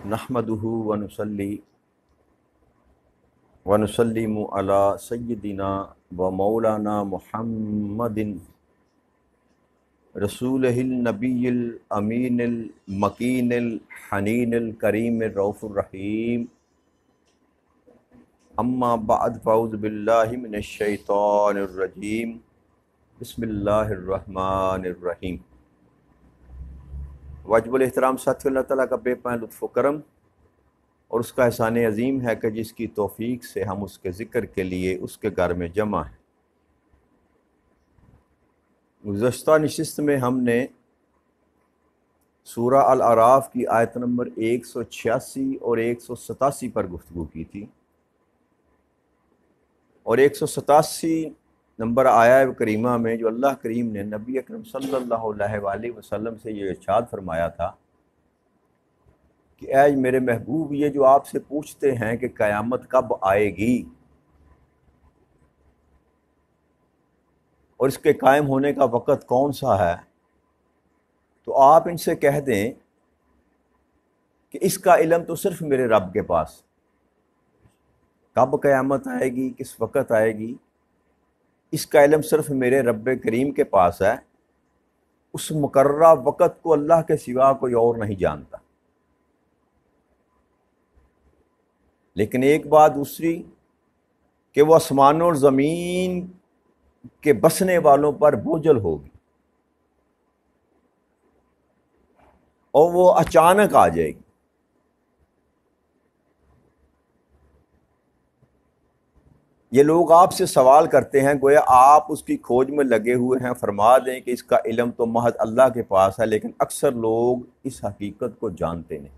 نحمدہ ونسلم علی سیدنا و مولانا محمد رسولہ النبی الامین المکین الحنین الکریم الرؤوف الرحیم اما بعد فاعوذ باللہ من الشیطان الرجیم بسم اللہ الرحمن الرحیم۔ واجب الاحترام ساتھی، اللہ تعالیٰ کا بے پناہ لطف و کرم اور اس کا احسان عظیم ہے کہ جس کی توفیق سے ہم اس کے ذکر کے لیے اس کے گھر میں جمع ہیں۔ گزشتہ نشست میں ہم نے سورہ الاعراف کی آیت نمبر 186 اور 187 پر گفتگو کی تھی، اور 187 نمبر آیہ کریمہ میں جو اللہ کریم نے نبی اکرم صلی اللہ علیہ وآلہ وسلم سے یہ ارشاد فرمایا تھا کہ اے میرے محبوب، یہ جو آپ سے پوچھتے ہیں کہ قیامت کب آئے گی اور اس کے قائم ہونے کا وقت کون سا ہے، تو آپ ان سے کہہ دیں کہ اس کا علم تو صرف میرے رب کے پاس، کب قیامت آئے گی، کس وقت آئے گی، اس کا علم صرف میرے رب کریم کے پاس ہے۔ اس مقررہ وقت کو اللہ کے سوا کوئی اور نہیں جانتا۔ لیکن ایک بات دوسری کہ وہ آسمانوں اور زمین کے بسنے والوں پر بوجھل ہوگی اور وہ اچانک آ جائے گی۔ یہ لوگ آپ سے سوال کرتے ہیں گویا آپ اس کی کھوج میں لگے ہوئے ہیں، فرما دیں کہ اس کا علم تو محض اللہ کے پاس ہے، لیکن اکثر لوگ اس حقیقت کو جانتے نہیں۔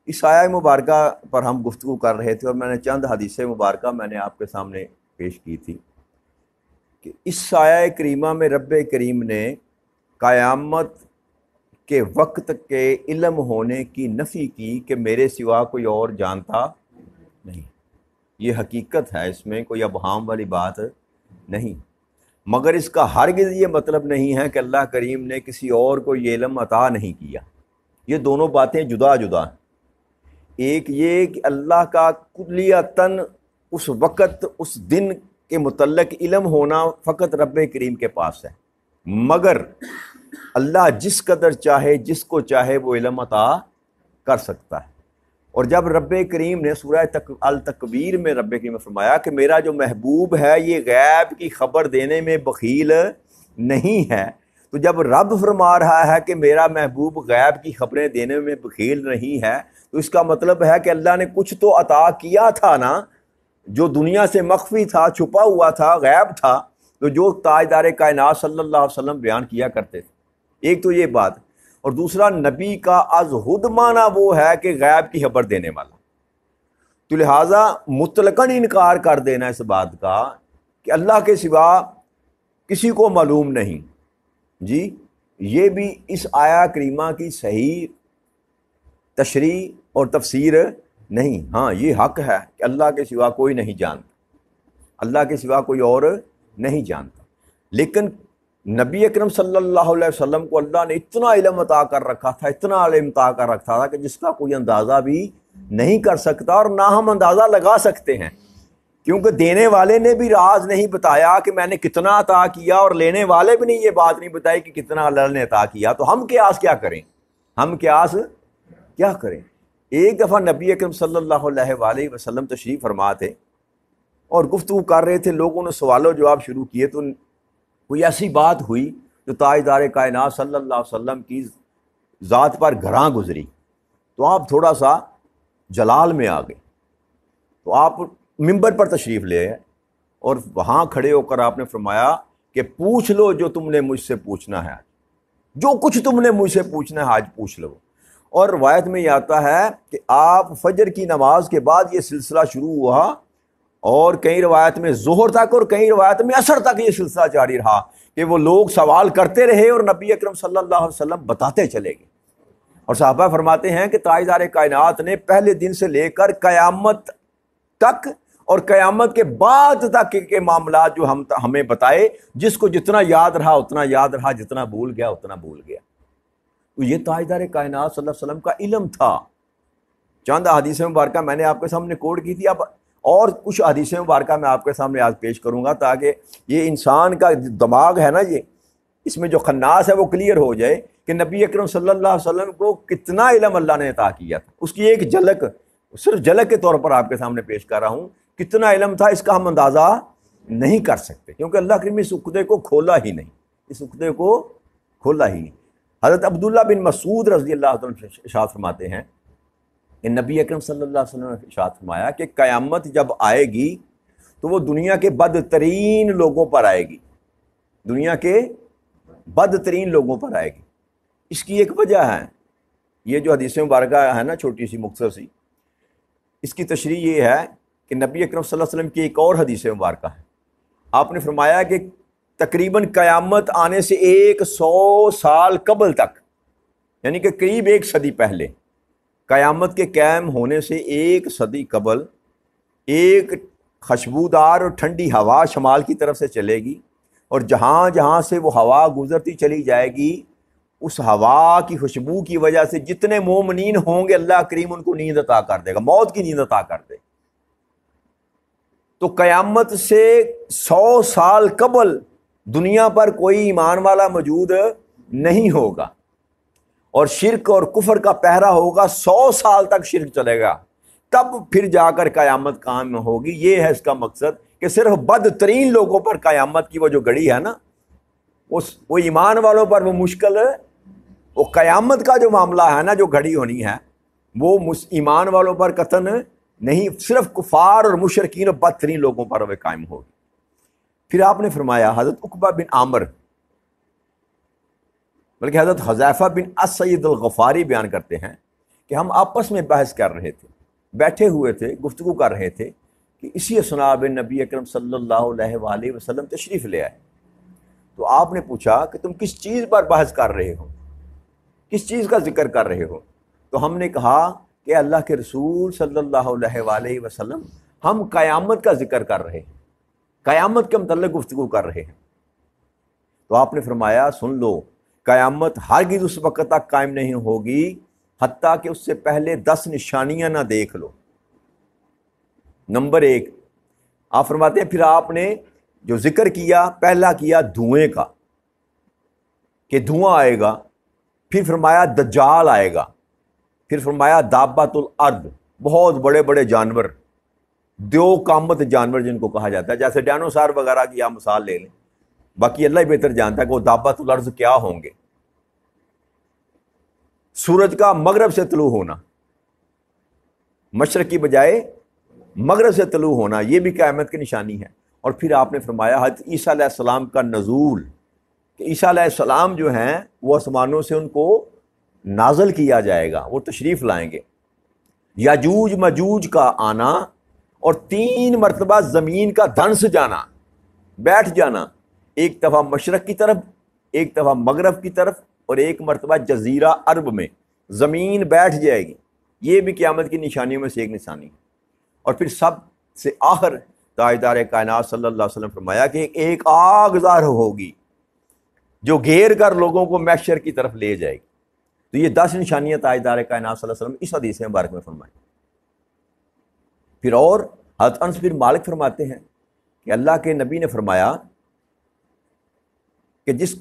اس آیہ مبارکہ پر ہم گفتگو کر رہے تھے اور میں نے چند حدیث مبارکہ میں نے آپ کے سامنے پیش کی تھی کہ اس آیہ کریمہ میں رب کریم نے قیامت کے وقت کے علم ہونے کی نفی کی کہ میرے سوا کوئی اور جانتا نہیں۔ یہ حقیقت ہے، اس میں کوئی ابہام والی بات نہیں، مگر اس کا ہرگز یہ مطلب نہیں ہے کہ اللہ کریم نے کسی اور کو یہ علم عطا نہیں کیا۔ یہ دونوں باتیں جدا جدا ہیں۔ ایک یہ کہ اللہ کا کلیتاً اس وقت اس دن کے متعلق علم ہونا فقط رب کریم کے پاس ہے، مگر اللہ جس قدر چاہے جس کو چاہے وہ علم عطا کر سکتا ہے۔ اور جب رب کریم نے سورہ التکویر میں رب کریم نے فرمایا کہ میرا جو محبوب ہے یہ غیب کی خبر دینے میں بخیل نہیں ہے، تو جب رب فرما رہا ہے کہ میرا محبوب غیب کی خبریں دینے میں بخیل نہیں ہے، تو اس کا مطلب ہے کہ اللہ نے کچھ تو عطا کیا تھا نا، جو دنیا سے مخفی تھا، چھپا ہوا تھا، غیب تھا، تو جو تاجدار کائنات صلی اللہ علیہ وسلم بیان کیا کرتے تھے۔ ایک تو یہ بات، اور دوسرا نبی کا ازہد معنی وہ ہے کہ غیب کی خبر دینے والا، تو لہٰذا مطلقاً انکار کر دینا اس بات کا کہ اللہ کے سوا کسی کو معلوم نہیں، جی یہ بھی اس آیہ کریمہ کی صحیح تشریح اور تفسیر نہیں۔ ہاں یہ حق ہے کہ اللہ کے سوا کوئی نہیں جانتا، اللہ کے سوا کوئی اور نہیں جانتا، لیکن نبی اکرم صلی اللہ علیہ وسلم کو اللہ نے اتنا علم عطا کر رکھا تھا، اتنا علم عطا کر رکھا تھا کہ جس کا کوئی اندازہ بھی نہیں کر سکتا، اور نہ ہم اندازہ لگا سکتے ہیں، کیونکہ دینے والے نے بھی راز نہیں بتایا کہ میں نے کتنا عطا کیا، اور لینے والے بھی نہیں یہ بات نہیں بتائی کہ کتنا اللہ نے عطا کیا، تو ہم قیاس کیا کریں، ہم قیاس کیا کریں۔ ایک دفعہ نبی اکرم صلی اللہ علیہ وآلہ وسلم تشریف فرما تھے اور گفتگو کر رہے تھے، لوگوں نے سوال و جواب شروع کیے، تو کوئی ایسی بات ہوئی جو تاجدار کائنات صلی اللہ علیہ وسلم کی ذات پر گھراں گزری، تو آپ تھوڑا سا جلال میں آ گئے، تو آپ منبر پر تشریف لے آئے اور وہاں کھڑے ہو کر آپ نے فرمایا کہ پوچھ لو جو تم نے مجھ سے پوچھنا ہے، جو کچھ تم نے مجھ سے پوچھنا ہے آج پوچھ لو۔ اور روایت میں یہ آتا ہے کہ آپ فجر کی نماز کے بعد یہ سلسلہ شروع ہوا، اور کئی روایت میں ظہر تک اور کئی روایت میں عصر تک یہ سلسلہ جاری رہا کہ وہ لوگ سوال کرتے رہے اور نبی اکرم صلی اللہ علیہ وسلم بتاتے چلے گئے۔ اور صحابہ فرماتے ہیں کہ تاجدار کائنات نے پہلے دن سے لے کر قیامت تک اور قیامت کے بعد تک کے معاملات جو ہمیں بتائے، جس کو جتنا یاد رہا اتنا یاد رہا، جتنا بھول گیا اتنا بھول گیا۔ تو یہ تاجدار کائنات صلی اللہ علیہ وسلم کا علم تھا چند احادیث مبارکہ میں نے آپ کے سامنے کوٹ کی تھی، اب اور کچھ احادیث مبارکہ میں آپ کے سامنے آج پیش کروں گا تاکہ یہ انسان کا دماغ ہے نا، یہ اس میں جو خناس ہے وہ کلیئر ہو جائے کہ نبی اکرم صلی اللہ علیہ وسلم کو کتنا علم اللہ نے عطا کیا تھا۔ اس کی ایک جھلک، صرف جھلک کے طور پر آپ کے سامنے پیش کر رہا ہوں، کتنا علم تھا اس کا ہم اندازہ نہیں کر سکتے، کیونکہ اللہ کریم نے اس عقدے کو کھولا ہی نہیں، اس عقدے کو کھولا ہی نہیں۔ حضرت عبداللہ بن مسعود رضی اللہ عنہ ارشاد فرماتے ہیں کہ نبی اکرم صلی اللہ علیہ وسلم نے ارشاد فرمایا کہ قیامت جب آئے گی تو وہ دنیا کے بدترین لوگوں پر آئے گی، دنیا کے بدترین لوگوں پر آئے گی۔ اس کی ایک وجہ ہے، یہ جو حدیث مبارکہ ہے نا چھوٹی سی مختصر سی، اس کی تشریح یہ ہے کہ نبی اکرم صلی اللہ علیہ وسلم کی ایک اور حدیث مبارکہ ہے، آپ نے فرمایا کہ تقریباً قیامت آنے سے 100 سال قبل تک، یعنی کہ قریب 1 صدی پہلے، قیامت کے قائم ہونے سے 1 صدی قبل ایک خوشبودار اور ٹھنڈی ہوا شمال کی طرف سے چلے گی، اور جہاں جہاں سے وہ ہوا گزرتی چلی جائے گی اس ہوا کی خوشبو کی وجہ سے جتنے مومنین ہوں گے اللہ کریم ان کو نیند عطا کر دے گا، موت کی نیند عطا کر دے۔ تو قیامت سے 100 سال قبل دنیا پر کوئی ایمان والا موجود نہیں ہوگا، اور شرک اور کفر کا پہرا ہوگا، 100 سال تک شرک چلے گا، تب پھر جا کر قیامت قائم ہوگی۔ یہ ہے اس کا مقصد کہ صرف بدترین لوگوں پر قیامت کی وہ جو گھڑی ہے نا، وہ ایمان والوں پر وہ مشکل، وہ قیامت کا جو معاملہ ہے نا، جو گھڑی ہونی ہے وہ ایمان والوں پر قطعاً نہیں، صرف کفار اور مشرکین اور بدترین لوگوں پر وہ قائم ہوگی۔ پھر آپ نے فرمایا، حضرت عقبہ بن عامر بلکہ حضرت حذیفہ بن اسید الغفاری بیان کرتے ہیں کہ ہم آپس میں بحث کر رہے تھے، بیٹھے ہوئے تھے، گفتگو کر رہے تھے کہ اسی اسنا میں نبی اکرم صلی اللہ علیہ وآلہ وسلم تشریف لے آئے۔ تو آپ نے پوچھا کہ تم کس چیز پر بحث کر رہے ہو، کس چیز کا ذکر کر رہے ہو؟ تو ہم نے کہا کہ اللہ کے رسول صلی اللہ علیہ وآلہ وسلم، ہم قیامت کا ذکر کر رہے ہیں، قیامت کے متعلق گفتگو کر رہے ہیں۔ تو آپ نے فرمایا، سن لو، قیامت ہرگز اس وقت تک قائم نہیں ہوگی حتیٰ کہ اس سے پہلے 10 نشانیاں نہ دیکھ لو۔ نمبر 1، آپ فرماتے ہیں پھر آپ نے جو ذکر کیا، پہلا کیا دھوئیں کا، کہ دھواں آئے گا، پھر فرمایا دجال آئے گا، پھر فرمایا دابۃ الارض، بہت بڑے بڑے جانور، دیو قامت جانور جن کو کہا جاتا ہے، جیسے ڈائنوسار وغیرہ کی آپ مثال لے لیں، باقی اللہ ہی بہتر جانتا ہے کہ وہ دابۃ الارض کیا ہوں گے۔ سورج کا مغرب سے طلوع ہونا، مشرق کی بجائے مغرب سے طلوع ہونا، یہ بھی قیامت کی نشانی ہے۔ اور پھر آپ نے فرمایا حضرت عیسیٰ علیہ السلام کا نزول، کہ عیسیٰ علیہ السلام جو ہیں وہ آسمانوں سے ان کو نازل کیا جائے گا، وہ تشریف لائیں گے۔ یاجوج ماجوج کا آنا، اور 3 مرتبہ زمین کا دھنس جانا، بیٹھ جانا، ایک دفعہ مشرق کی طرف، ایک دفعہ مغرب کی طرف، اور ایک مرتبہ جزیرہ عرب میں زمین بیٹھ جائے گی۔ یہ بھی قیامت کی نشانیوں میں سے ایک نشانی ہے۔ اور پھر سب سے آخر تاجدار کائنات صلی اللہ علیہ وسلم فرمایا کہ ایک آگ ظاہر ہوگی جو گھیر کر لوگوں کو محشر کی طرف لے جائے گی۔ تو یہ 10 نشانیاں تاجدار کائنات صلی اللہ علیہ وسلم اس حدیث مبارک میں فرمائی۔ پھر اور حضرت انس بن مالک فرماتے ہیں کہ اللہ کے نبی نے فرمایا کہ جس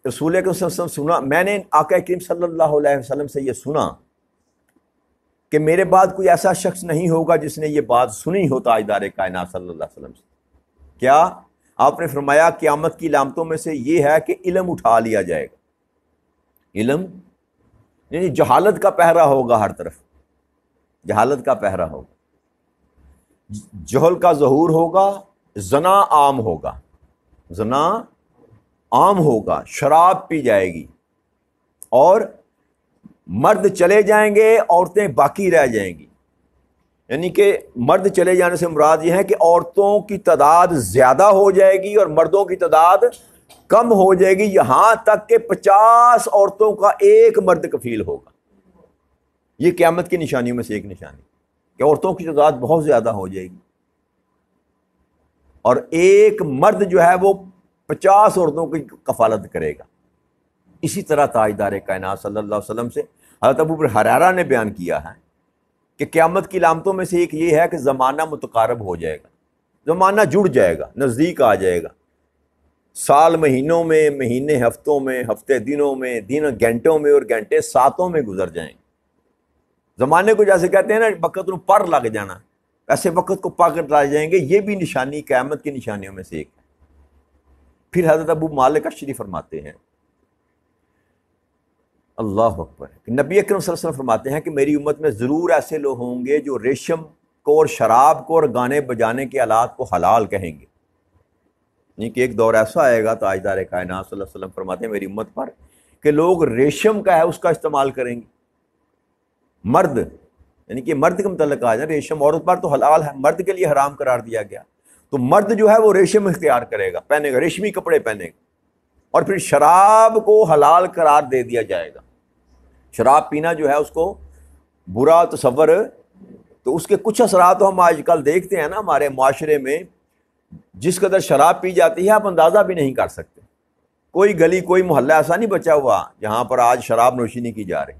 رسول اکرم صلی اللہ علیہ وسلم سنا، میں نے آقا کریم صلی اللہ علیہ وسلم سے یہ سنا کہ میرے بعد کوئی ایسا شخص نہیں ہوگا جس نے یہ بات سنی ہو تاجدار کائنات صلی اللہ علیہ وسلم سے۔ کیا؟ آپ نے فرمایا قیامت کی علامتوں میں سے یہ ہے کہ علم اٹھا لیا جائے گا۔ علم یعنی جہالت کا پہرا ہوگا، ہر طرف جہالت کا پہرا ہوگا، جہل کا ظہور ہوگا، زنا عام ہوگا، زنا عام ہوگا، شراب پی جائے گی، اور مرد چلے جائیں گے، عورتیں باقی رہ جائیں گی۔ یعنی کہ مرد چلے جانے سے مراد یہ ہے کہ عورتوں کی تعداد زیادہ ہو جائے گی اور مردوں کی تعداد کم ہو جائے گی، یہاں تک کہ 50 عورتوں کا ایک مرد کفیل ہوگا۔ یہ قیامت کی نشانیوں میں سے ایک نشانی کہ عورتوں کی تعداد بہت زیادہ ہو جائے گی، اور ایک مرد جو ہے وہ 50 عورتوں کی کفالت کرے گا۔ اسی طرح تاجدار کائنات صلی اللہ علیہ وسلم سے حضرت ابو ہریرہ نے بیان کیا ہے کہ قیامت کی علامتوں میں سے ایک یہ ہے کہ زمانہ متقارب ہو جائے گا، زمانہ جڑ جائے گا، نزدیک آ جائے گا، سال مہینوں میں، مہینے ہفتوں میں، ہفتے دنوں میں، دن گھنٹوں میں، اور گھنٹے ساتوں میں گزر جائیں گے۔ زمانے کو جیسے کہتے ہیں نا وقت نو پر لگ جانا، ایسے وقت کو پکڑ لا جائیں گے۔ یہ بھی نشانی قیامت کی نشانیوں میں سے ایک ہے۔ پھر حضرت ابو مالک اشعری فرماتے ہیں، اللہ اکبر، کہ نبی اکرم صلی اللہ علیہ وسلم فرماتے ہیں کہ میری امت میں ضرور ایسے لوگ ہوں گے جو ریشم کو اور شراب کو اور گانے بجانے کے آلات کو حلال کہیں گے۔ یعنی کہ ایک دور ایسا آئے گا، تاجدار کائنات صلی اللہ علیہ وسلم فرماتے ہیں میری امت پر، کہ لوگ ریشم کا ہے اس کا استعمال کریں گے۔ مرد، یعنی کہ مرد کے متعلق آ جائے، ریشم عورت پر تو حلال ہے، مرد کے لیے حرام قرار دیا گیا، تو مرد جو ہے وہ ریشم اختیار کرے گا، پہنے گا، ریشمی کپڑے پہنے گا۔ اور پھر شراب کو حلال قرار دے دیا جائے گا۔ شراب پینا جو ہے اس کو برا تصور، تو اس کے کچھ اثرات ہم آج کل دیکھتے ہیں نا ہمارے معاشرے میں، جس قدر شراب پی جاتی ہے آپ اندازہ بھی نہیں کر سکتے۔ کوئی گلی، کوئی محلہ ایسا نہیں بچا ہوا جہاں پر آج شراب نوشی نہیں کی جا رہی۔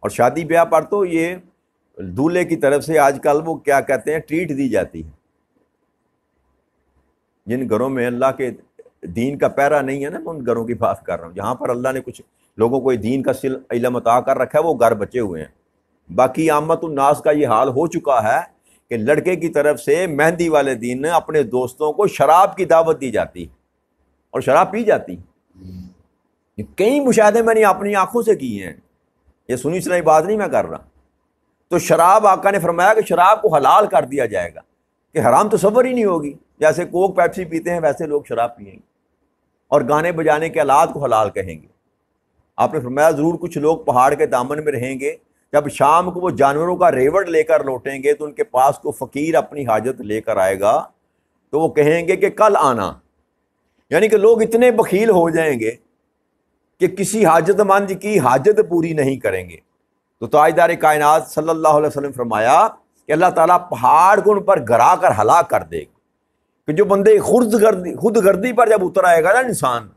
اور شادی بیاہ پر تو یہ دولہے کی طرف سے آج کل وہ کیا کہتے ہیں ٹریٹ دی جاتی ہے۔ جن گھروں میں اللہ کے دین کا پیرا نہیں ہے نا، میں ان گھروں کی بات کر رہا ہوں جہاں پر اللہ نے کچھ لوگوں کو دین کا علم عطا کر رکھا ہے، وہ گھر بچے ہوئے ہیں۔ باقی عامت الناس کا یہ حال ہو چکا ہے کہ لڑکے کی طرف سے مہندی والے دن اپنے دوستوں کو شراب کی دعوت دی جاتی اور شراب پی جاتی۔ کئی مشاہدے میں نے اپنی آنکھوں سے کیے ہیں، یہ سنی سنائی بات نہیں میں کر رہا۔ تو شراب آقا نے فرمایا کہ شراب کو حلال کر دیا جائے گا، کہ حرام تصور ہی نہیں ہوگی۔ جیسے کوک پیپسی پیتے ہیں ویسے لوگ شراب پیئیں گے، اور گانے بجانے کے آلات کو حلال کہیں گے۔ آپ نے فرمایا ضرور کچھ لوگ پہاڑ کے دامن میں رہیں گے، جب شام کو وہ جانوروں کا ریوڑ لے کر لوٹیں گے تو ان کے پاس کو فقیر اپنی حاجت لے کر آئے گا، تو وہ کہیں گے کہ کل آنا۔ یعنی کہ لوگ اتنے بخیل ہو جائیں گے کہ کسی حاجت مند کی حاجت پوری نہیں کریں گے۔ تو تاجدار کائنات صلی اللہ علیہ وسلم فرمایا کہ اللہ تعالیٰ پہاڑ کو ان پر گرا کر ہلاک کر دے گا، کہ جو بندے خود گردی پر جب اتر آئے گا نا انسان،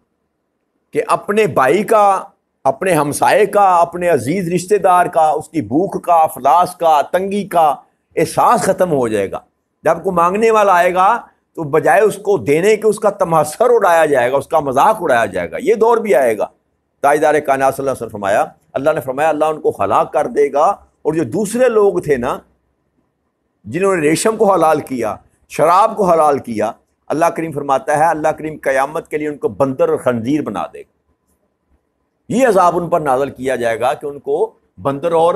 کہ اپنے بھائی کا، اپنے ہمسائے کا، اپنے عزیز رشتہ دار کا، اس کی بھوک کا، افلاس کا، تنگی کا احساس ختم ہو جائے گا۔ جب کوئی مانگنے والا آئے گا تو بجائے اس کو دینے کے اس کا تمہسر اڑایا جائے گا، اس کا مذاق اڑایا جائے گا۔ یہ دور بھی آئے گا۔ تاجدار کائنات صلی اللہ علیہ وسلم فرمایا، اللہ نے فرمایا اللہ ان کو ہلاک کر دے گا، اور جو دوسرے لوگ تھے نا جنہوں نے ریشم کو حلال کیا، شراب کو حلال کیا، اللہ کریم فرماتا ہے اللہ کریم قیامت کے لیے ان کو بندر اور خنزیر بنا دے گا۔ یہ عذاب ان پر نازل کیا جائے گا کہ ان کو بندر اور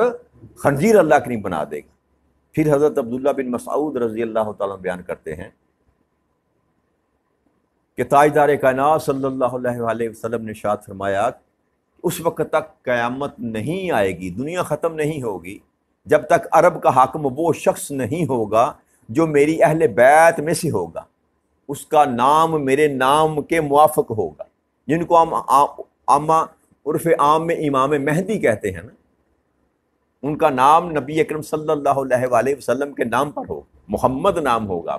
خنزیر اللہ کریم بنا دے گا۔ پھر حضرت عبداللہ بن مسعود رضی اللہ تعالیٰ بیان کرتے ہیں کہ تاجدار کائنات صلی اللہ علیہ وسلم نے ارشاد فرمایا اس وقت تک قیامت نہیں آئے گی، دنیا ختم نہیں ہوگی جب تک عرب کا حاکم وہ شخص نہیں ہوگا جو میری اہل بیت میں سے ہوگا، اس کا نام میرے نام کے موافق ہوگا، جن کو ہم عامہ عرف عام میں امام مہدی کہتے ہیں نا، ان کا نام نبی اکرم صلی اللہ علیہ وسلم کے نام پر ہوگا، محمد نام ہوگا۔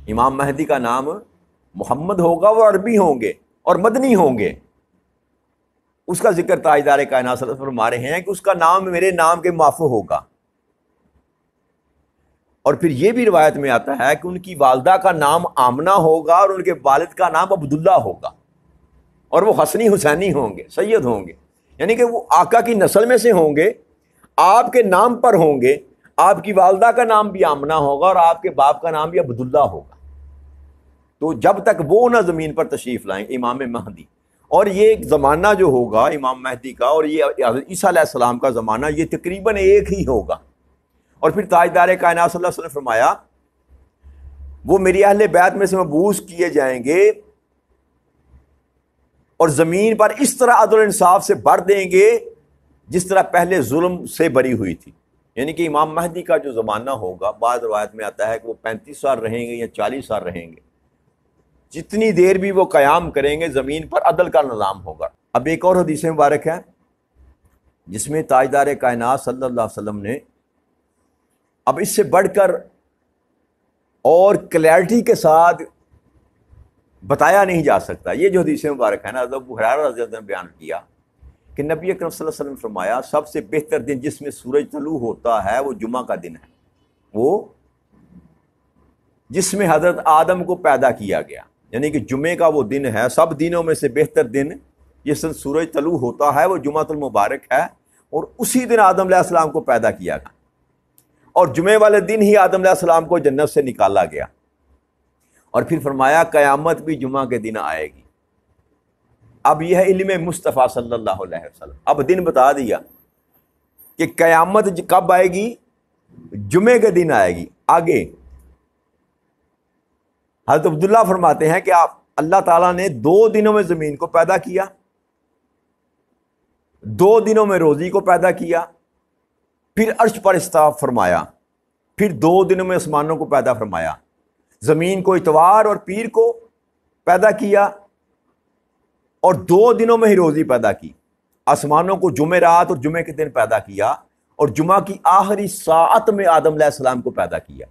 امام مہدی کا نام محمد ہوگا، وہ عربی ہوں گے اور مدنی ہوں گے۔ اس کا ذکر تاجدار کائنات صلی اللہ علیہ وسلم فرما رہے ہیں کہ اس کا نام میرے نام کے موافق ہوگا۔ اور پھر یہ بھی روایت میں آتا ہے کہ ان کی والدہ کا نام آمنہ ہوگا اور ان کے والد کا نام عبداللہ ہوگا، اور وہ حسنی حسینی ہوں گے، سید ہوں گے، یعنی کہ وہ آقا کی نسل میں سے ہوں گے، آپ کے نام پر ہوں گے۔ آپ کی والدہ کا نام بھی آمنہ ہوگا اور آپ کے باپ کا نام بھی عبداللہ ہوگا۔ تو جب تک وہ نہ زمین پر تشریف لائیں امام مہدی، اور یہ ایک زمانہ جو ہوگا امام مہدی کا اور یہ عیسیٰ علیہ السلام کا زمانہ، یہ تقریباً ایک ہی ہوگا۔ اور پھر تاجدار کائنات صلی اللہ علیہ وسلم فرمایا وہ میری اہل بیت میں سے مبعوث کیے جائیں گے اور زمین پر اس طرح عدل و انصاف سے بھر دیں گے جس طرح پہلے ظلم سے بری ہوئی تھی۔ یعنی کہ امام مہدی کا جو زمانہ ہوگا، بعض روایت میں آتا ہے کہ وہ 35 سال رہیں گے یا 40 سال رہیں گے، جتنی دیر بھی وہ قیام کریں گے زمین پر عدل کا نظام ہوگا۔ اب ایک اور حدیث مبارک ہے جس میں تاجدار کائنات صلی اللہ علیہ وسلم نے اب اس سے بڑھ کر اور کلیئرٹی کے ساتھ بتایا نہیں جا سکتا۔ یہ جو حدیث مبارک ہے نا، ابو ہریرہ رضی اللہ عنہ نے بیان کیا کہ نبی اکرم صلی اللہ علیہ وسلم نے فرمایا سب سے بہتر دن جس میں سورج طلوع ہوتا ہے وہ جمعہ کا دن ہے، وہ جس میں حضرت آدم کو پیدا کیا گیا، یعنی کہ جمعے کا وہ دن ہے، سب دنوں میں سے بہتر دن جس دن سورج طلوع ہوتا ہے وہ جمعۃ المبارک ہے، اور اسی دن آدم علیہ السلام کو پیدا کیا گیا، اور جمعے والے دن ہی آدم علیہ السلام کو جنت سے نکالا گیا، اور پھر فرمایا قیامت بھی جمعہ کے دن آئے گی۔ اب یہ ہے علم مصطفیٰ صلی اللہ علیہ وسلم، اب دن بتا دیا کہ قیامت کب آئے گی، جمعے کے دن آئے گی۔ آگے حضرت عبداللہ فرماتے ہیں کہ آپ اللہ تعالیٰ نے 2 دنوں میں زمین کو پیدا کیا، 2 دنوں میں روزی کو پیدا کیا، پھر عرش پر استویٰ فرمایا، پھر 2 دنوں میں آسمانوں کو پیدا فرمایا، زمین کو اتوار اور پیر کو پیدا کیا، اور 2 دنوں میں ہی روزی پیدا کی، آسمانوں کو جمعہ رات اور جمعے کے دن پیدا کیا، اور جمعہ کی آخری ساعت میں آدم علیہ السلام کو پیدا کیا،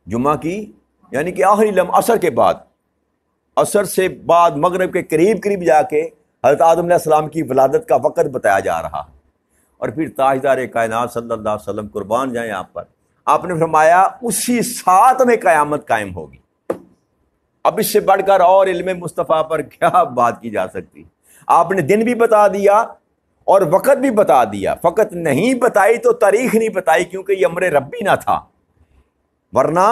جمعہ کی یعنی کہ آخری لمحہ عصر کے بعد، عصر سے بعد مغرب کے قریب جا کے حضرت آدم علیہ السلام کی ولادت کا وقت بتایا جا رہا، اور پھر تاجدار کائنات صلی اللہ علیہ وسلم قربان جائیں آپ پر، آپ نے فرمایا اسی ساتھ میں قیامت قائم ہوگی۔ اب اس سے بڑھ کر اور علم مصطفیٰ پر کیا بات کی جا سکتی؟ آپ نے دن بھی بتا دیا اور وقت بھی بتا دیا، فقط نہیں بتائی تو تاریخ نہیں بتائی، کیونکہ یہ امر ربی نہ تھا، ورنہ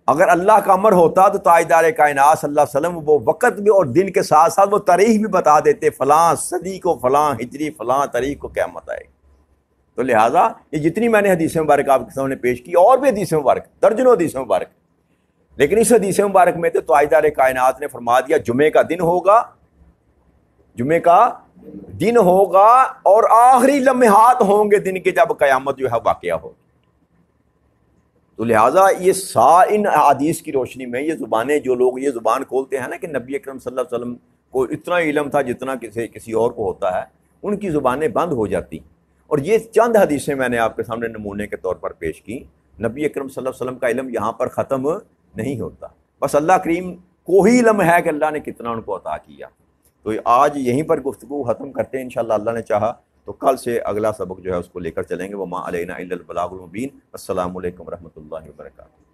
اگر اللہ کا امر ہوتا تو تاجدار کائنات صلی اللہ علیہ وسلم وہ وقت بھی اور دن کے ساتھ ساتھ وہ تاریخ بھی بتا دیتے، فلاں صدی کو فلاں ہجری فلاں تاریخ کو قیامت آئے گی۔ تو لہٰذا یہ جتنی میں نے حدیث مبارک آپ کے سامنے پیش کی، اور بھی حدیث مبارک درجنوں حدیث مبارک، لیکن اس حدیث مبارک میں تو تاجدار کائنات نے فرما دیا جمعے کا دن ہوگا، جمعے کا دن ہوگا، اور آخری لمحات ہوں گے دن کے جب قیامت جو ہے واقعہ ہوگی۔ تو لہٰذا یہ ان حدیث کی روشنی میں یہ زبانیں، جو لوگ یہ زبان کھولتے ہیں نا کہ نبی اکرم صلی اللہ علیہ وسلم کو اتنا علم تھا جتنا کسی اور کو ہوتا ہے، ان کی زبانیں بند ہو جاتی۔ اور یہ چند حدیثیں میں نے آپ کے سامنے نمونے کے طور پر پیش کی۔ نبی اکرم صلی اللہ علیہ وسلم کا علم یہاں پر ختم نہیں ہوتا، بس اللہ کریم کو ہی علم ہے کہ اللہ نے کتنا ان کو عطا کیا۔ تو آج یہیں پر گفتگو ختم کرتے ہیں، انشاءاللہ اللہ نے چاہا تو کل سے اگلا سبق جو ہے اس کو لے کر چلیں گے۔ وما علینا الا البلاغ المبین۔ السلام علیکم ورحمۃ اللہ وبرکاتہ۔